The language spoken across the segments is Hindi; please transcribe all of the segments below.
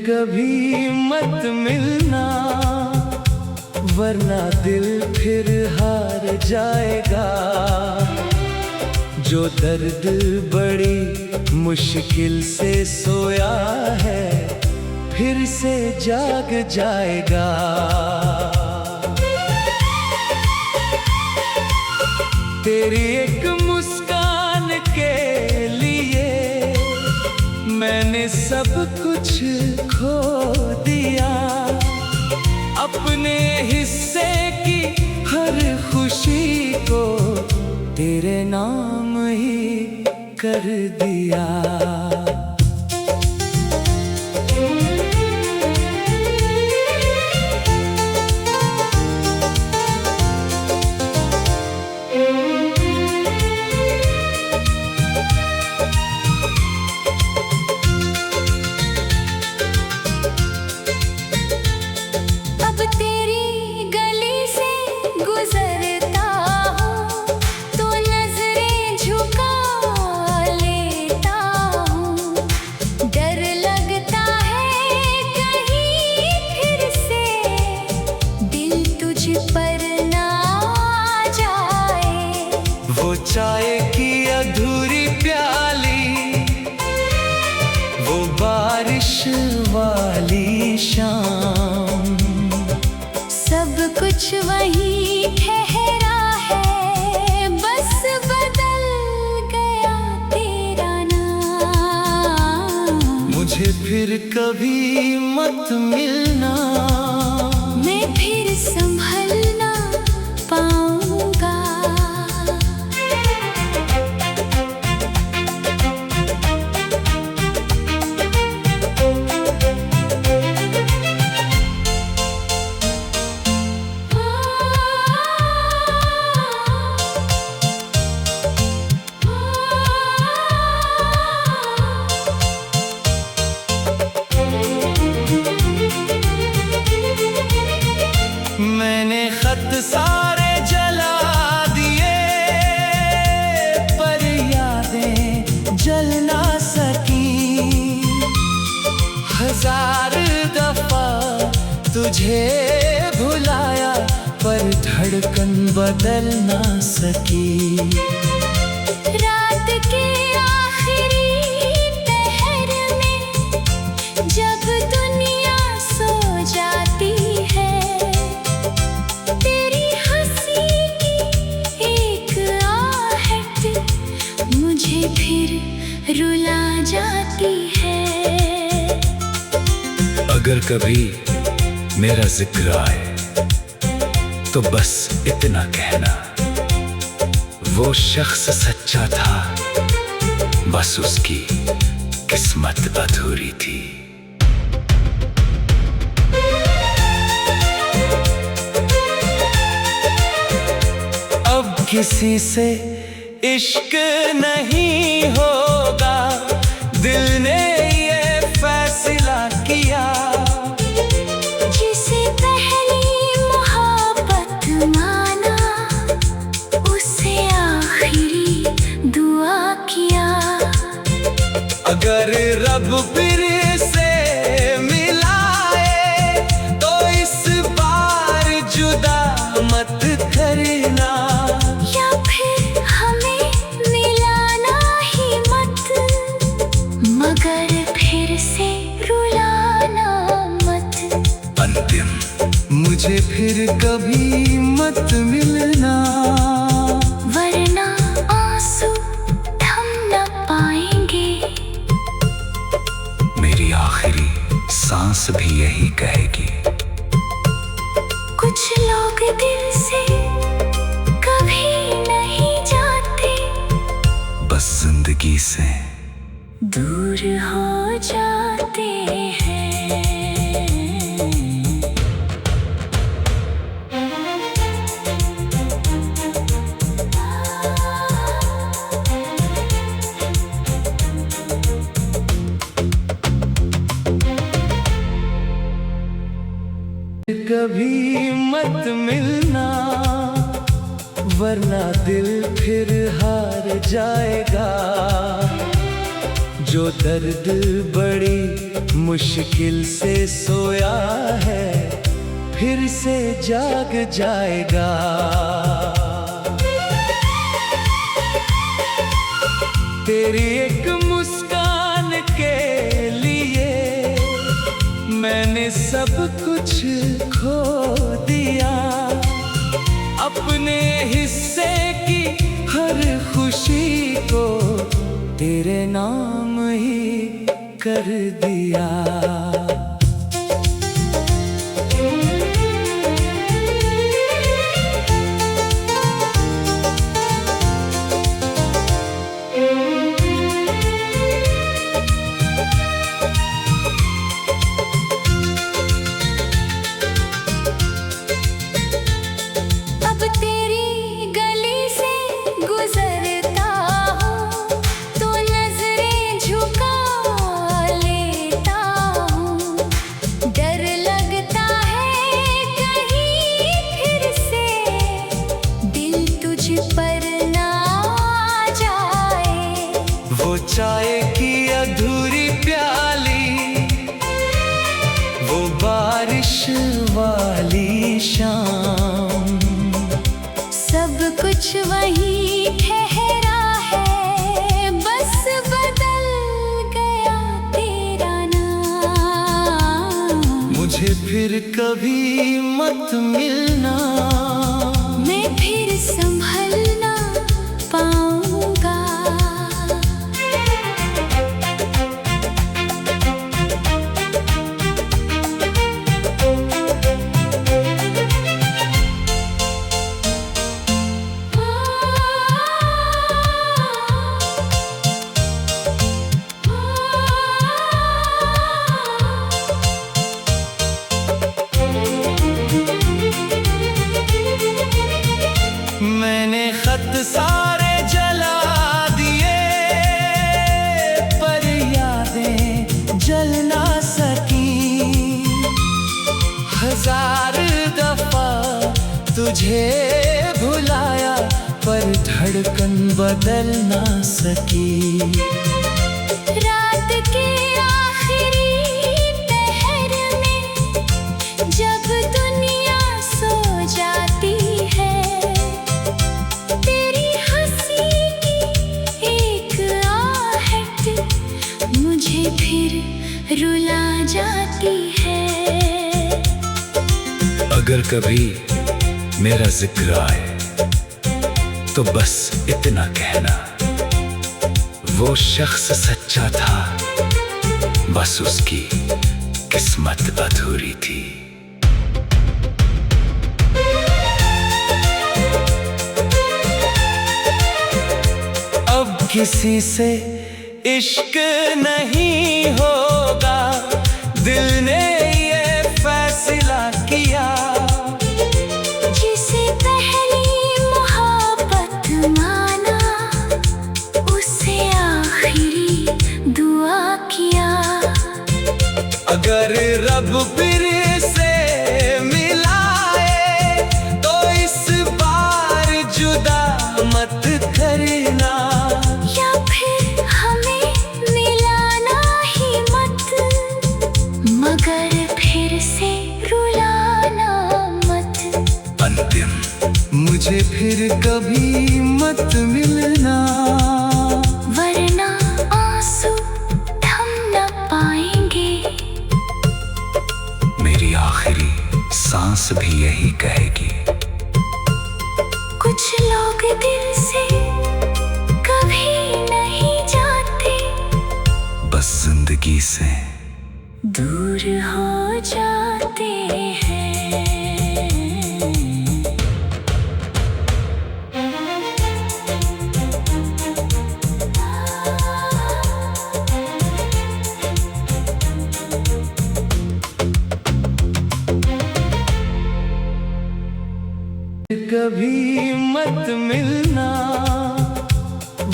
कभी मत मिलना, वरना दिल फिर हार जाएगा। जो दर्द बड़ी मुश्किल से सोया है, फिर से जाग जाएगा। तेरी एक मुस्कान के लिए मैंने सब कुछ खो दिया। अपने हिस्से की हर खुशी को तेरे नाम ही कर दिया। चाय की अधूरी प्याली, वो बारिश वाली शाम, सब कुछ वही ठहरा है, बस बदल गया तेरा नाम। मुझे फिर कभी मत मिलना, मैं फिर संभल ना पाऊंगा। मैंने खत सारे जला दिए, पर यादें जल ना सकी। हजार दफा तुझे भुलाया, पर धड़कन बदल ना सकी। रात के आखिरी पहर में जब दुनिया सो जाती है, तेरी हंसी की एक आहट मुझे फिर रुला जाती है। अगर कभी मेरा जिक्र आए तो बस इतना कहना, वो शख्स सच्चा था, बस उसकी किस्मत अधूरी थी। अब किसी से इश्क नहीं होगा, दिल ने ये फैसला किया। जिसे पहली मोहब्बत माना, उसे आखिरी दुआ किया। अगर रब फिर से मिलाए तो इस बार जुदा मत करना, या फिर हमें मिलाना ही मत, मगर फिर से रुलाना मत। अंतिम मुझे फिर कभी मत मिलना, वरना आंसू थम न पाएंगे। मेरी आखिरी सांस भी यही कहेगी। कुछ लोग दिल से कभी नहीं जाते, बस जिंदगी से दूर हो जाते हैं। कभी मत मिलना, वरना दिल फिर हार जाएगा। जो दर्द बड़ी मुश्किल से सोया है फिर से जाग जाएगा। तेरी एक मुस्कान के लिए मैंने सब कुछ खो दिया। अपने हिस्से की हर खुशी को तेरे नाम ही कर दिया। चाय की अधूरी प्याली, वो बारिश वाली शाम, सब कुछ वही ठहरा है, बस बदल गया तेरा नाम। मुझे फिर कभी मत मिलना, मैं फिर संभल ना पाऊंगा। मैंने खत सारे जला दिए पर यादें जल ना सकी। हजार दफा तुझे भुलाया पर धड़कन बदल ना सकी। रात के आखिरी पहर में जब दुनिया सो जाती है, तेरी हंसी की एक आहट मुझे फिर रुला जाती है। अगर कभी मेरा जिक्र आए तो बस इतना कहना, वो शख्स सच्चा था, बस उसकी किस्मत अधूरी थी। अब किसी से इश्क नहीं होगा, दिल ने ये फैसला किया। जिसे पहली मोहब्बत माना, उसे आखिरी दुआ किया। अगर रब फिर से मिलाए तो इस बार जुदा मत करना, या फिर हमें मिलाना ही मत, मगर फिर से रुलाना मत। अंतिम मुझे फिर कभी मत मिलना, वरना आंसू थम न पाएंगे। मेरी आखिरी सांस भी यही कहेगी। कुछ लोग दिल से कभी नहीं जाते, बस जिंदगी से दूर हो जाते हैं। कभी मत मिलना,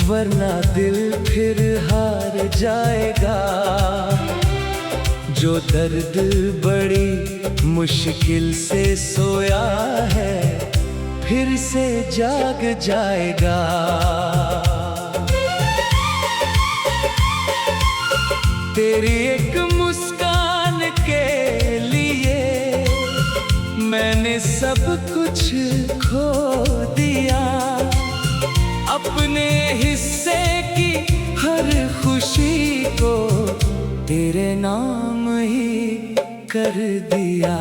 वरना दिल फिर हार जाएगा। जो दर्द बड़ी मुश्किल से सोया है फिर से जाग जाएगा। तेरी एक मुस्कान के लिए मैंने सब कुछ खो दिया। अपने हिस्से की हर खुशी को तेरे नाम ही कर दिया।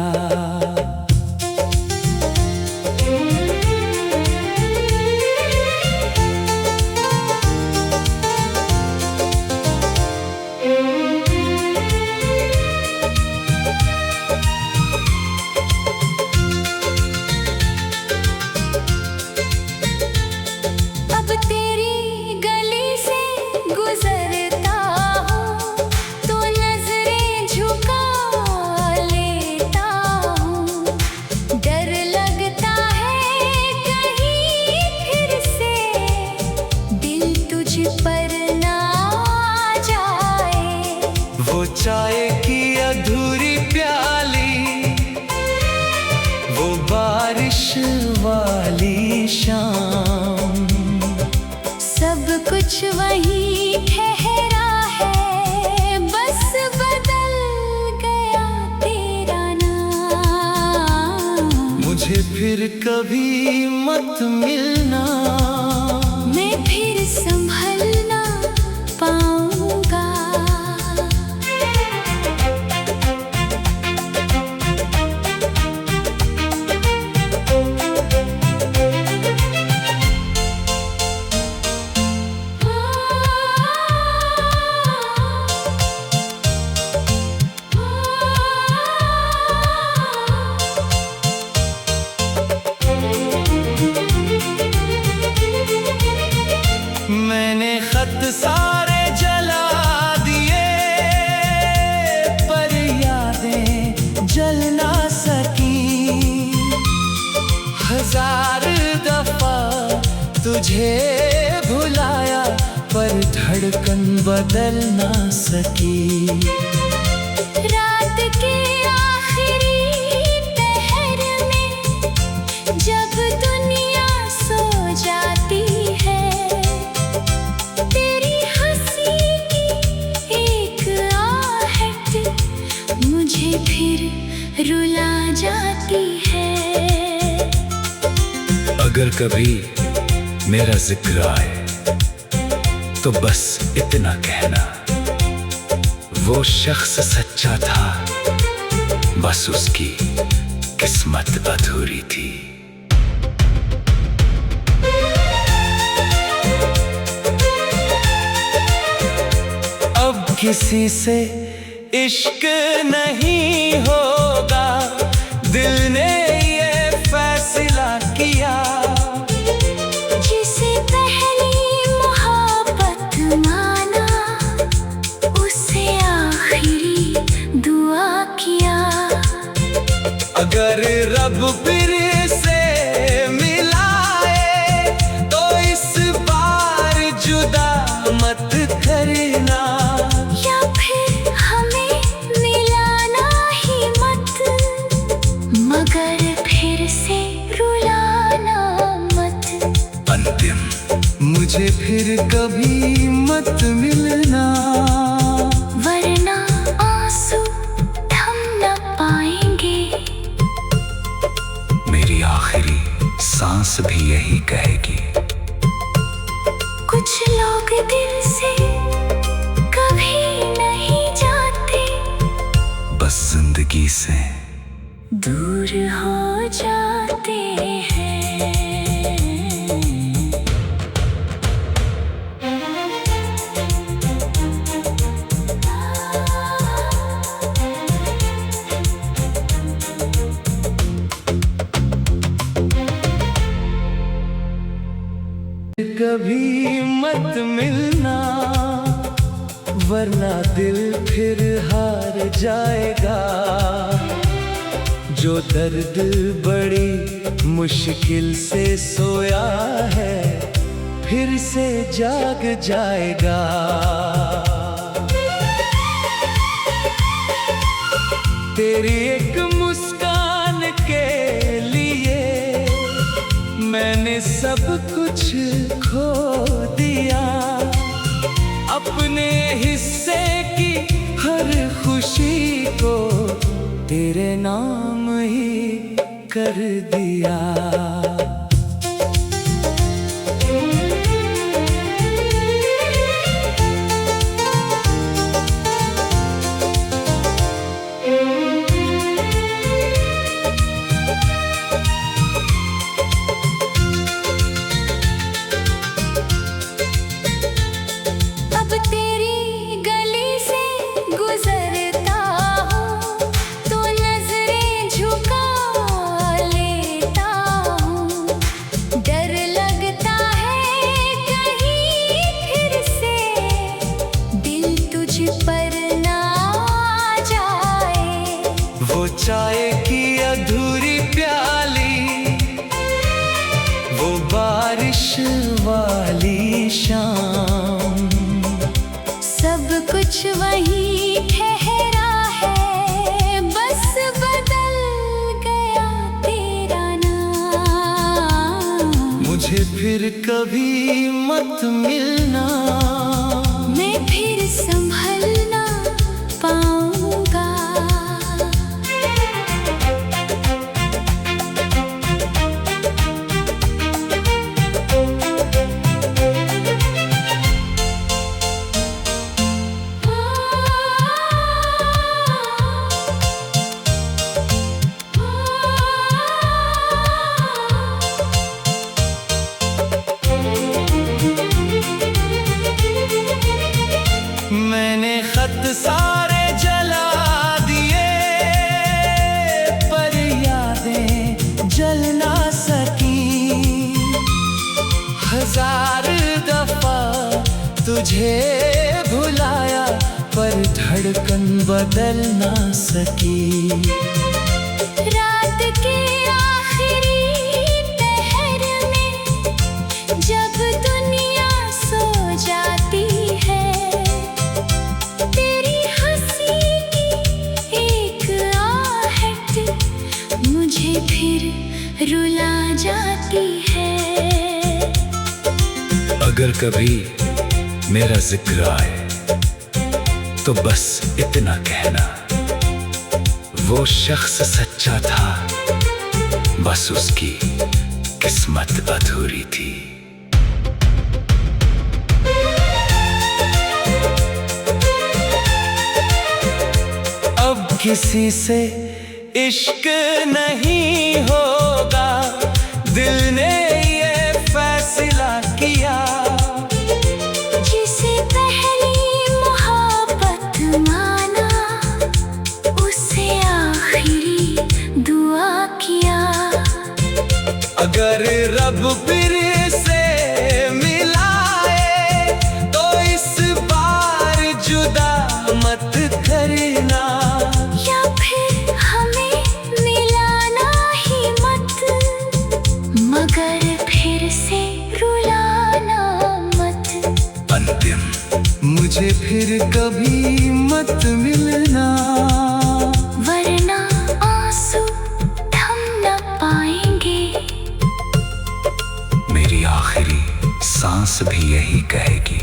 वो चाय की अधूरी प्याली, वो बारिश वाली शाम, सब कुछ वही ठहरा है, बस बदल गया तेरा नाम। मुझे फिर कभी मत मिलना, मैं फिर संभल ना पाऊंगा। मैंने खत सारे जला दिए, पर यादें जल ना सकी। हजार दफा तुझे भुलाया, पर धड़कन बदल ना सकी। रात के आखिरी पहर में जब दुनिया सो जाती है, मुझे फिर रुला जाती है। अगर कभी मेरा जिक्र आए तो बस इतना कहना, वो शख्स सच्चा था, बस उसकी किस्मत अधूरी थी। अब किसी से इश्क नहीं होगा, दिल ने ये फैसला किया। जिसे पहली मोहब्बत माना, उसे आखिरी दुआ किया। अगर रब फिर से मिलाए तो इस बार जुदा मत करना, मगर फिर से रुलाना मत। अंतिम मुझे फिर कभी मत मिलना, वरना आंसू थम न पाएंगे। मेरी आखिरी सांस भी यही कहेगी। कुछ लोग दिल से कभी नहीं जाते, बस जिंदगी से दूर हो जाते हैं। कभी मत मिलना, वरना दिल फिर हार जाएगा। जो दर्द बड़ी मुश्किल से सोया है, फिर से जाग जाएगा। तेरी एक मुस्कान के लिए मैंने सब कुछ खो दिया। अपने हिस्से की खुशी को तेरे नाम ही कर दिया। चाय की अधूरी प्याली, वो बारिश वाली शाम, सब कुछ वही ठहरा है, बस बदल गया तेरा नाम। मुझे फिर कभी मत मिलना, मैं फिर संभल ना पाऊंगा। मैंने खत सारे जला दिए, पर यादें जल ना सकी। हजार दफा तुझे भुलाया, पर धड़कन बदल ना सकी। रात के आखिरी पहर में जब दुनिया सो जाती है, मुझे फिर रुला जाती है। अगर कभी मेरा जिक्र आए तो बस इतना कहना, वो शख्स सच्चा था, बस उसकी किस्मत अधूरी थी। अब किसी से इश्क नहीं होगा, दिल ने ये फैसला किया। जिसे पहली मोहब्बत माना, उसे आखिरी दुआ किया। अगर रब फिर से मिलाए तो इस बार जुदा मत करना, या फिर हमें मिलाना ही मत, मगर फिर से रुलाना मत। अंतिम मुझे फिर कभी मत मिलना, वरना आंसू थम न पाएंगे। मेरी आखिरी सांस भी यही कहेगी।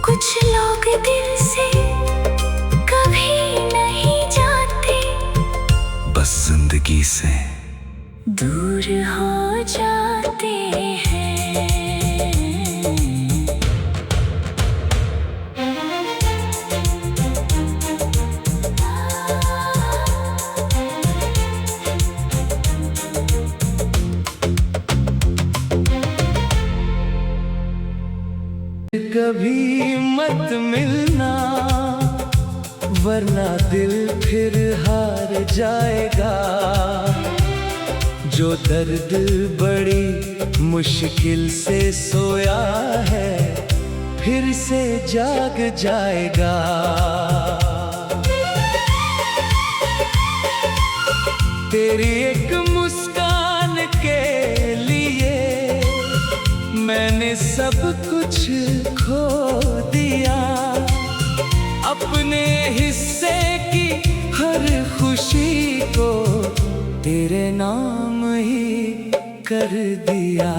कुछ लोग दिल से कभी नहीं जाते, बस जिंदगी से दूर हो जाते हैं। कभी मत मिलना, वरना दिल फिर हार जाएगा। जो दर्द बड़ी मुश्किल से सोया है, फिर से जाग जाएगा। तेरी एक मुस्कान के लिए मैंने सब कुछ खो दिया। अपने हिस्से की हर खुशी को तेरे नाम ही कर दिया।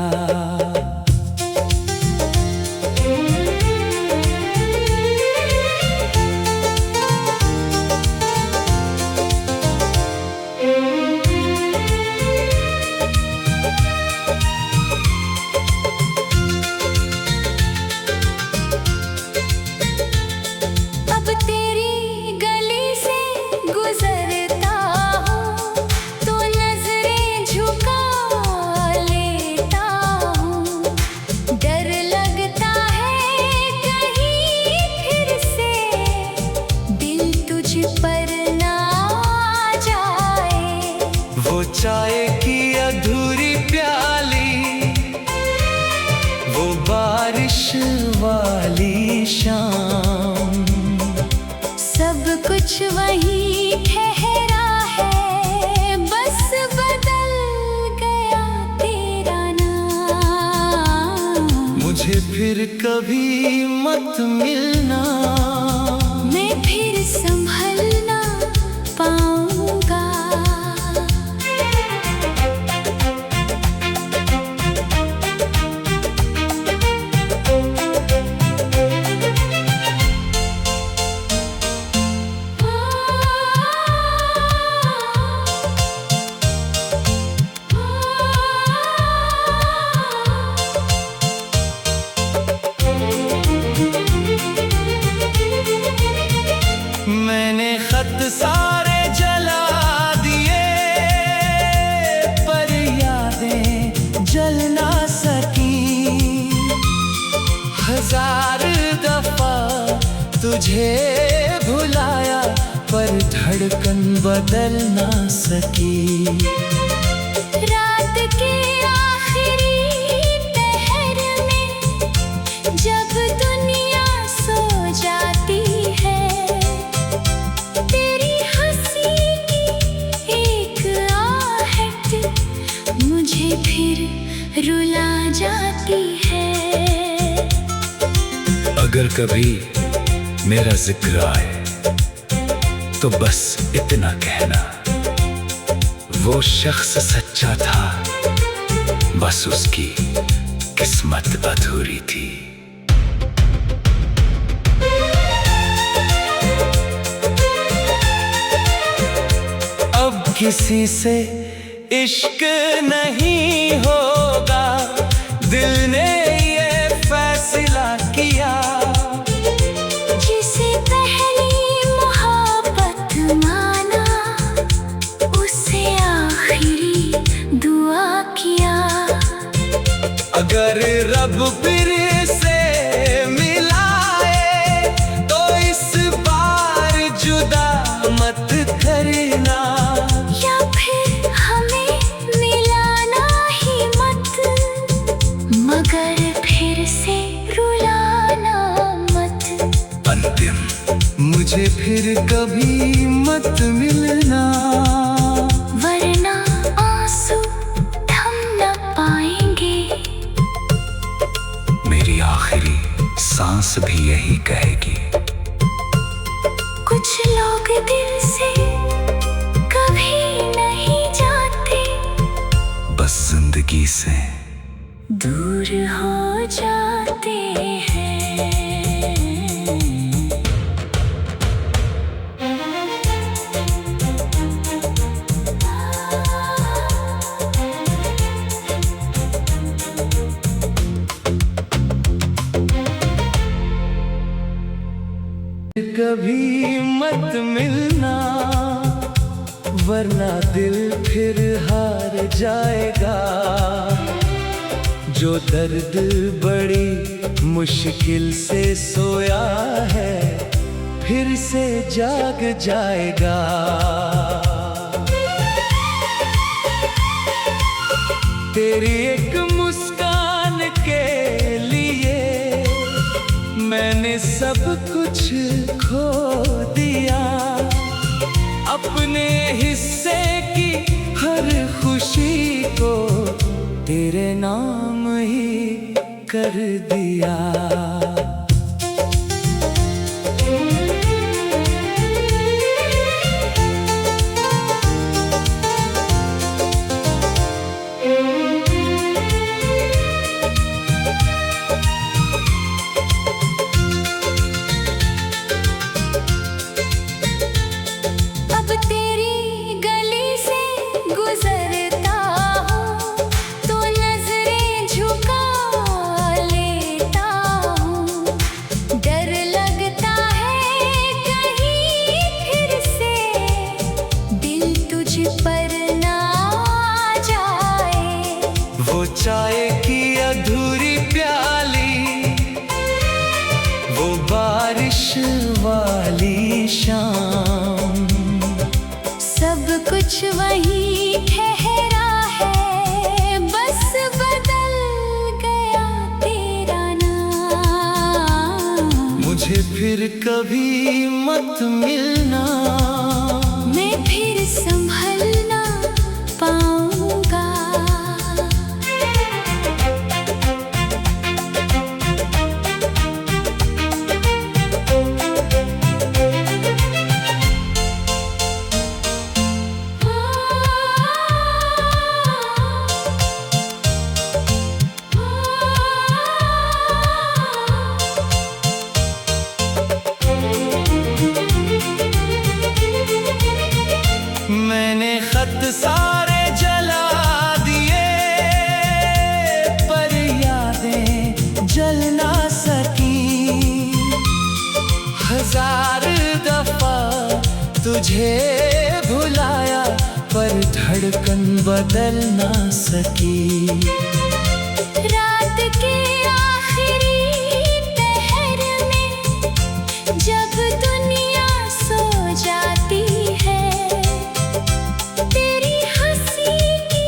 कुछ वही ठहरा है, बस बदल गया तेरा नाम। मुझे फिर कभी मत मिलना, मैं फिर संभल ना पाऊंगा। मैंने खत सारे जला दिए, पर यादें जल ना सकी। हजार दफा तुझे भुलाया, पर धड़कन बदल ना सकी। रात के आखिरी पहर में जब दुनिया सो जाती है, तेरी हंसी की एक आहट मुझे फिर रुला जाती है। अगर कभी मेरा जिक्र आए तो बस इतना कहना, वो शख्स सच्चा था, बस उसकी किस्मत अधूरी थी। अब किसी से इश्क नहीं होगा, दिल ने ये फैसला किया। जिसे पहली मोहब्बत माना, उसे आखिरी दुआ किया। अगर रब फिर से मिलाए तो इस बार जुदा मत करना, या फिर हमें मिलाना ही मत, मगर फिर से रुलाना मत। अंतिम मुझे फिर कभी मत मिलना, वरना आंसू थम न पाएंगे। मेरी आखिरी सांस भी यही कहेगी। कुछ लोग दिल से कभी नहीं जाते, बस जिंदगी से दूर हो जाते हैं। कभी मत मिलना, वरना दिल फिर हार जाएगा। जो दर्द बड़ी मुश्किल से सोया है, फिर से जाग जाएगा। तेरी एक मुस्कान के लिए मैंने सब कुछ खो दिया। अपने हिस्से की हर खुशी को तेरे नाम ही कर दिया। चाय की अधूरी प्याली, वो बारिश वाली शाम, सब कुछ वही ठहरा है, बस बदल गया तेरा नाम। मुझे फिर कभी मत मिलना। तुझे भुलाया पर धड़कन बदल ना सकी। रात के आखिरी पहर में जब दुनिया सो जाती है, तेरी हंसी की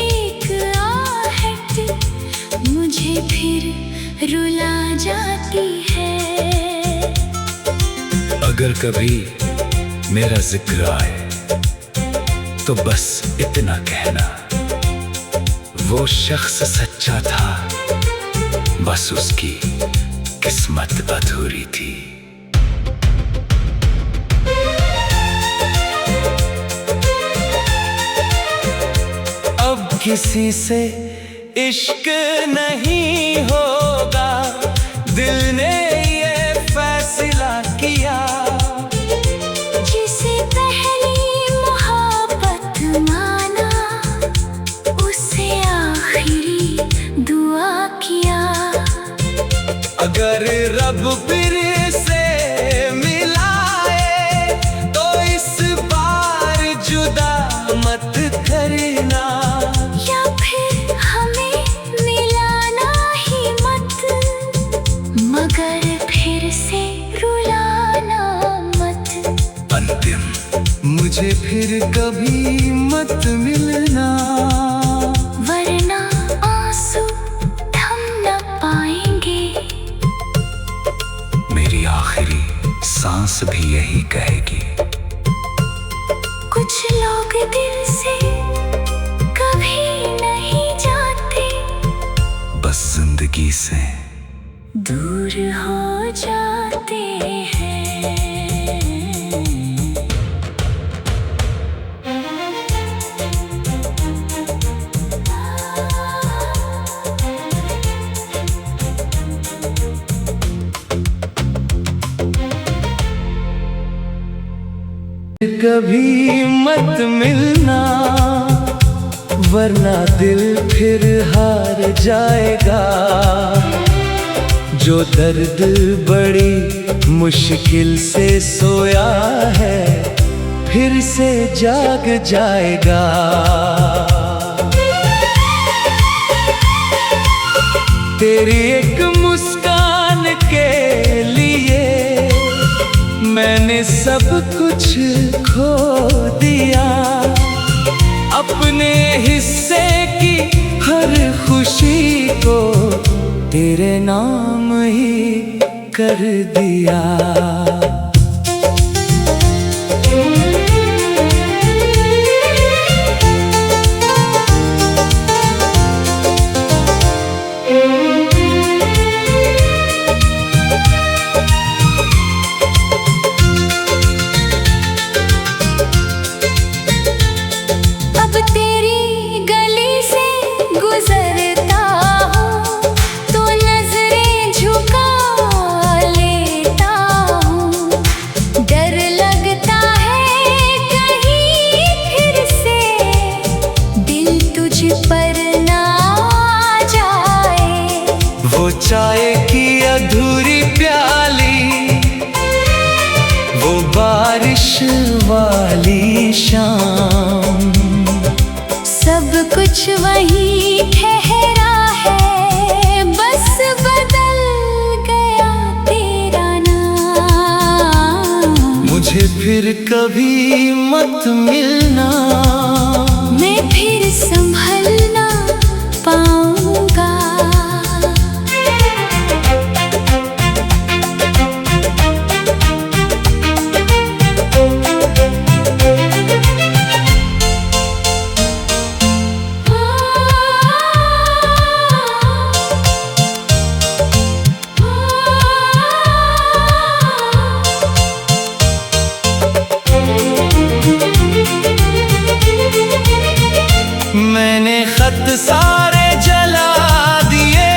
एक आहट मुझे फिर रुला जाती है। अगर कभी मेरा जिक्र आए तो बस इतना कहना, वो शख्स सच्चा था, बस उसकी किस्मत अधूरी थी। अब किसी से इश्क नहीं होगा, दिल ने ये फैसला किया। जिसे पहली मोहब्बत माना, उसे आखिरी दुआ किया। अगर रब फिर से मिलाए तो इस बार जुदा मत करना, या फिर हमें मिलाना ही मत, मगर फिर से रुलाना मत। अंतिम मुझे फिर कभी मत मिलना, वरना आंसू थम न पाएंगे। मेरी आखिरी सांस भी यही कहेगी। कुछ लोग दिल से कभी नहीं जाते, बस जिंदगी से दूर हो जाते हैं। कभी मत मिलना, वरना दिल फिर हार जाएगा। जो दर्द बड़ी मुश्किल से सोया है, फिर से जाग जाएगा। तेरी एक मुस्कान के लिए मैंने सब कुछ खो दिया। अपने हिस्से की हर खुशी को तेरे नाम ही कर दिया। चाय की अधूरी प्याली, वो बारिश वाली शाम, सब कुछ वही ठहरा है, बस बदल गया तेरा नाम। मुझे फिर कभी मत मिलना, मैं फिर संभल ना पाऊंगा। मैंने खत सारे जला दिए,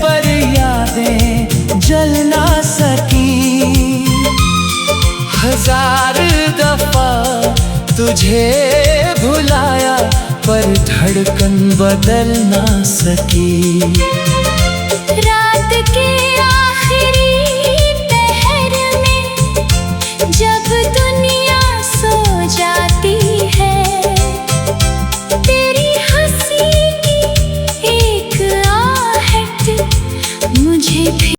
पर यादें जल ना सकी। हजार दफा तुझे भुलाया, पर धड़कन बदल ना सकी। रात के आखिरी